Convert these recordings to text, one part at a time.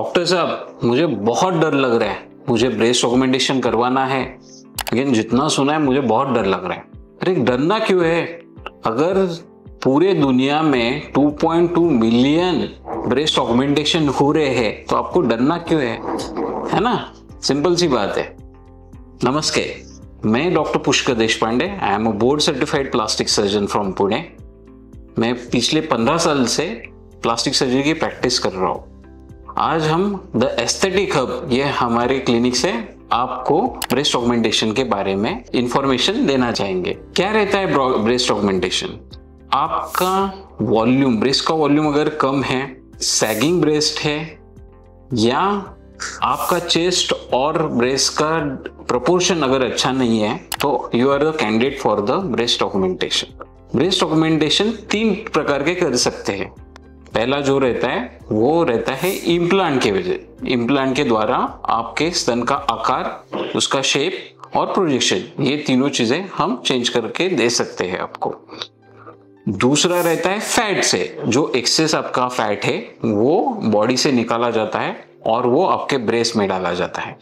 Doctor साहब, मुझे बहुत डर लग रहा है। मुझे ब्रेस्ट ऑगमेंटेशन करवाना है, लेकिन जितना सुना है मुझे बहुत डर लग रहा है। अरे डरना क्यों है? अगर पूरे दुनिया में 2.2 मिलियन ब्रेस्ट ऑगमेंटेशन हो रहे हैं तो आपको डरना क्यों है ना? सिंपल सी बात है। नमस्ते, मैं doctor Pushkar Deshpande. I am a board certified plastic surgeon from Pune. मैं पिछले 15 साल से प्लास्टिक सर्जरी की प्रैक्टिस कर रहा हूँ। आज हम द एस्थेटिक हब, ये हमारे क्लिनिक से आपको ब्रेस्ट ऑगमेंटेशन के बारे में इंफॉर्मेशन देना चाहेंगे। क्या रहता है ब्रेस्ट ऑगमेंटेशन? आपका वॉल्यूम, ब्रेस्ट का वॉल्यूम अगर कम है, सैगिंग ब्रेस्ट है, या आपका चेस्ट और ब्रेस्ट का प्रोपोर्शन अगर अच्छा नहीं है, तो you are the candidate for the breast augmentation. Breast augmentation 3 प्रकार के कर सकते हैं। पहला जो रहता है वो रहता है इम्प्लांट के वजह। इम्प्लांट के द्वारा आपके स्तन का आकार, उसका शेप और प्रोजेक्शन, ये तीनों चीजें हम चेंज करके दे सकते हैं आपको। दूसरा रहता है फैट से, जो एक्सेस आपका फैट है वो बॉडी से निकाला जाता है और वो आपके ब्रेस्ट में डाला जाता है,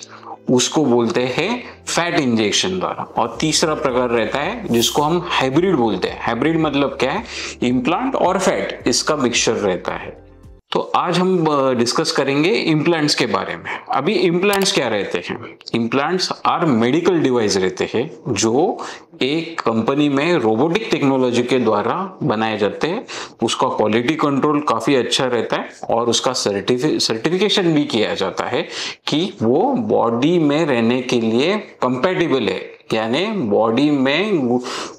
उसको बोलते हैं फैट इंजेक्शन द्वारा। और तीसरा प्रकार रहता है जिसको हम हाइब्रिड बोलते हैं। हाइब्रिड मतलब क्या है? इम्प्लांट और फैट, इसका मिक्सचर रहता है। तो आज हम डिस्कस करेंगे इम्प्लांट्स के बारे में। अभी इम्प्लांट्स क्या रहते हैं? इम्प्लांट्स आर मेडिकल डिवाइस रहते हैं जो एक कंपनी में रोबोटिक टेक्नोलॉजी के द्वारा बनाए जाते हैं। उसका क्वालिटी कंट्रोल काफी अच्छा रहता है और उसका सर्टिफिकेशन भी किया जाता है कि वो बॉडी में रहने के लिए कंपैटिबल है, यानी बॉडी में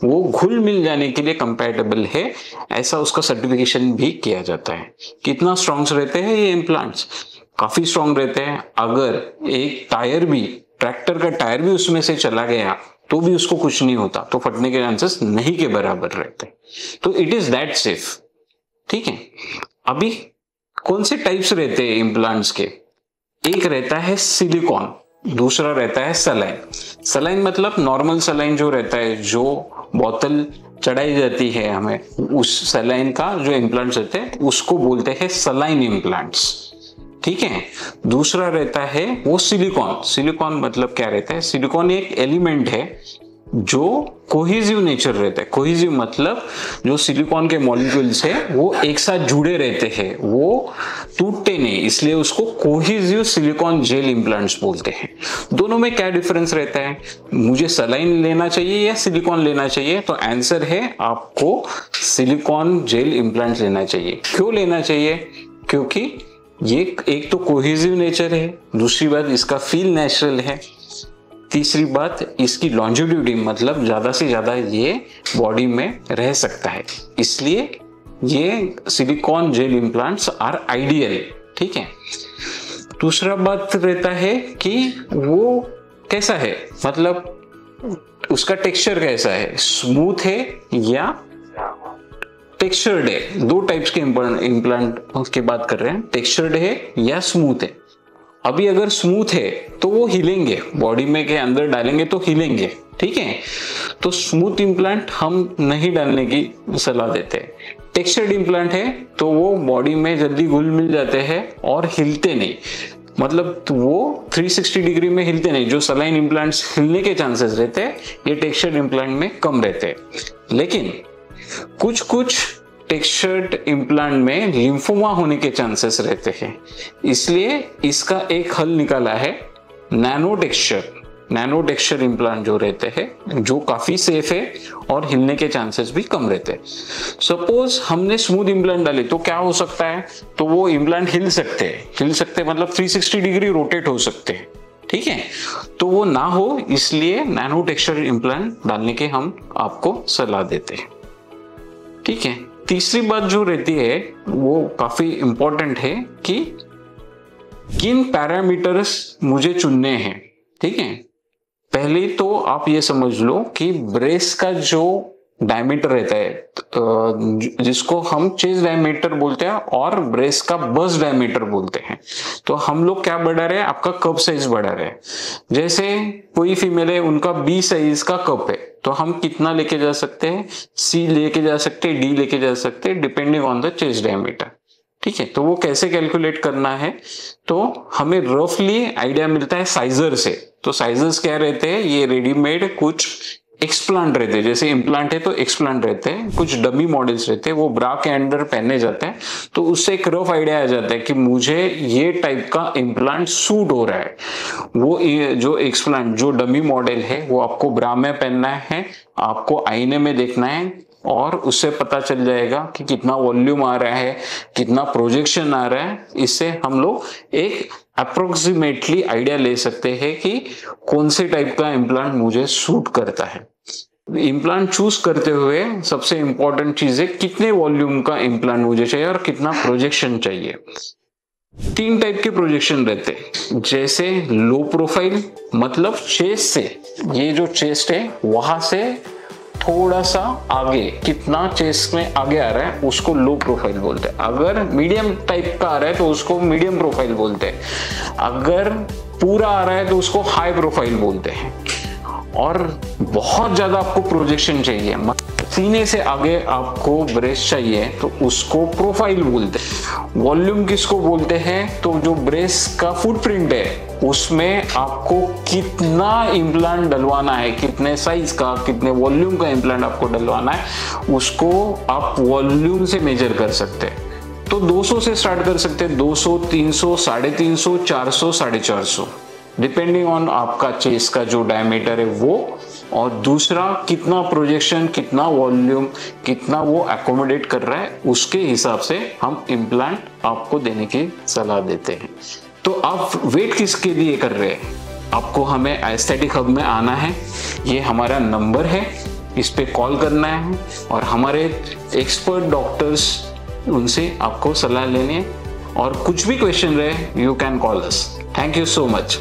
वो घुल मिल जाने के लिए कंपैटिबल है, ऐसा उसका सर्टिफिकेशन भी किया जाता है। कितना स्ट्रॉन्ग रहते हैं ये इम्प्लांट्स? काफी स्ट्रॉन्ग रहते हैं। अगर एक टायर भी, ट्रैक्टर का टायर भी उसमें से चला गया तो भी उसको कुछ नहीं होता, तो फटने के चांसेस नहीं के बराबर रहते। तो इट इज दैट सेफ। ठीक है। अभी कौन से टाइप्स रहते हैं इम्प्लांट्स के? एक रहता है सिलिकॉन, दूसरा रहता है सलाइन। सलाइन मतलब नॉर्मल सलाइन जो रहता है, जो बोतल चढ़ाई जाती है हमें, उस सलाइन का जो इम्प्लांट्स रहते हैं उसको बोलते हैं सलाइन इम्प्लांट्स। ठीक है। दूसरा रहता है वो सिलिकॉन। सिलिकॉन मतलब क्या रहता है? सिलिकॉन एक एलिमेंट है जो कोहेसिव नेचर रहता है। कोहेसिव मतलब जो सिलिकॉन के मॉलिक्यूल्स है वो एक साथ जुड़े रहते हैं, वो टूटते नहीं, इसलिए उसको कोहेसिव सिलिकॉन जेल इम्प्लांट्स बोलते हैं। दोनों में क्या डिफरेंस रहता है? मुझे सलाइन लेना चाहिए या सिलिकॉन लेना चाहिए? तो आंसर है आपको सिलिकॉन जेल इम्प्लांट लेना चाहिए। क्यों लेना चाहिए? क्योंकि ये एक तो कोहेसिव नेचर है, दूसरी बात इसका फील नेचुरल है, तीसरी बात इसकी लॉन्जिविटी, मतलब ज्यादा से ज्यादा ये बॉडी में रह सकता है, इसलिए ये silicone gel implants are ideal. ठीक है। दूसरा बात रहता है कि वो कैसा है, मतलब उसका टेक्सचर कैसा है, स्मूथ है या टेक्सचर्ड है। 2 टाइप्स के इम्प्लांट की बात कर रहे हैं, टेक्सचर्ड है या स्मूथ है। अभी अगर स्मूथ है तो वो हिलेंगे, बॉडी में के अंदर डालेंगे तो हिलेंगे। ठीक है। तो स्मूथ इम्प्लांट हम नहीं डालने की सलाह देते। टेक्सचर्ड इम्प्लांट है तो वो बॉडी में जल्दी घुल मिल जाते हैं और हिलते नहीं, मतलब वो 360 डिग्री में हिलते नहीं। जो सलाइन इम्प्लांट्स हिलने के चांसेस रहते हैं, ये टेक्सचर्ड इम्प्लांट में कम रहते हैं। लेकिन कुछ टेक्सचर्ड इम्प्लांट में लिम्फोमा होने के चांसेस रहते हैं, इसलिए इसका एक हल निकाला है नैनो टेक्सचर इम्प्लांट जो रहते हैं, जो काफी सेफ है और हिलने के चांसेस भी कम रहते हैं। सपोज हमने स्मूथ इम्प्लांट डाले तो क्या हो सकता है? तो वो इम्प्लांट हिल सकते मतलब 360 डिग्री रोटेट हो सकते हैं। ठीक है। तो वो ना हो, इसलिए नैनो टेक्सचर इम्प्लांट डालने के हम आपको सलाह देते हैं। ठीक है। तीसरी बात जो रहती है वो काफी इंपॉर्टेंट है कि किन पैरामीटर्स मुझे चुनने हैं। ठीक है। पहले तो आप ये समझ लो कि ब्रेस्ट का जो डायमीटर रहता है, जिसको हम चेस्ट डायमीटर बोलते हैं और ब्रेस्ट का बस्ट डायमीटर बोलते हैं। तो हम लोग क्या बढ़ा रहे हैं? आपका कप साइज बढ़ा रहे हैं। जैसे कोई फीमेल है, उनका बी साइज का कप है, तो हम कितना लेके जा सकते हैं? सी लेके जा सकते हैं, डी लेके जा सकते हैं, depending on the chest diameter. ठीक है, तो वो कैसे कैलकुलेट करना है, तो हमें रफली आइडिया मिलता है साइजर से। तो साइजर्स क्या रहते हैं, ये रेडीमेड कुछ एक्सप्लांट रहते हैं, जैसे इम्प्लांट है तो एक्सप्लांट रहते हैं, कुछ डमी मॉडल्स रहते हैं, वो ब्रा के अंदर पहने जाते हैं। तो उससे एक रफ आइडिया आ जाता है कि मुझे ये टाइप का इम्प्लांट सूट हो रहा है। वो जो एक्सप्लांट, जो डमी मॉडल है, वो आपको ब्रा में पहनना है, आपको आईने में देखना है, और उससे पता चल जाएगा कि कितना वॉल्यूम आ रहा है, कितना प्रोजेक्शन आ रहा है। इससे हम लोग एक अप्रोक्सीमेटली आइडिया ले सकते हैं कि कौन से टाइप का इम्प्लांट मुझे सूट करता है। इम्प्लांट चूज करते हुए सबसे इंपॉर्टेंट चीज है कितने वॉल्यूम का इम्प्लांट मुझे चाहिए और कितना प्रोजेक्शन चाहिए। 3 टाइप के प्रोजेक्शन रहते हैं, जैसे लो प्रोफाइल, मतलब चेस्ट से, ये जो चेस्ट है वहां से थोड़ा सा आगे, कितना चेस्ट में आगे आ रहा है उसको लो प्रोफाइल बोलते हैं। अगर मीडियम टाइप का आ रहा है तो उसको मीडियम प्रोफाइल बोलते हैं। अगर पूरा आ रहा है तो उसको हाई प्रोफाइल बोलते हैं। और बहुत ज्यादा आपको प्रोजेक्शन चाहिए, सीने से आगे आपको ब्रेस्ट चाहिए, तो उसको प्रोफाइल बोलते हैं। वॉल्यूम किसको बोलते हैं, तो जो ब्रेस्ट का फुटप्रिंट है उसमें आपको कितना इम्प्लांट डलवाना है, कितने साइज का, कितने वॉल्यूम का इम्प्लांट आपको डलवाना है, उसको आप वॉल्यूम से मेजर कर सकते हैं। तो 200 से स्टार्ट कर सकते हैं, 200, 300, 350, 400, 450, डिपेंडिंग ऑन आपका चेस्ट का जो डायमीटर है वो, और दूसरा कितना प्रोजेक्शन, कितना वॉल्यूम, कितना वो एकोमोडेट कर रहा है, उसके हिसाब से हम इम्प्लांट आपको देने की सलाह देते हैं। तो आप वेट किसके लिए कर रहे हैं, आपको हमें एस्थेटिक हब में आना है, ये हमारा नंबर है, इस पे कॉल करना है, और हमारे एक्सपर्ट डॉक्टर्स, उनसे आपको सलाह लेनी है। और कुछ भी क्वेश्चन रहे, you can call us. Thank you so much.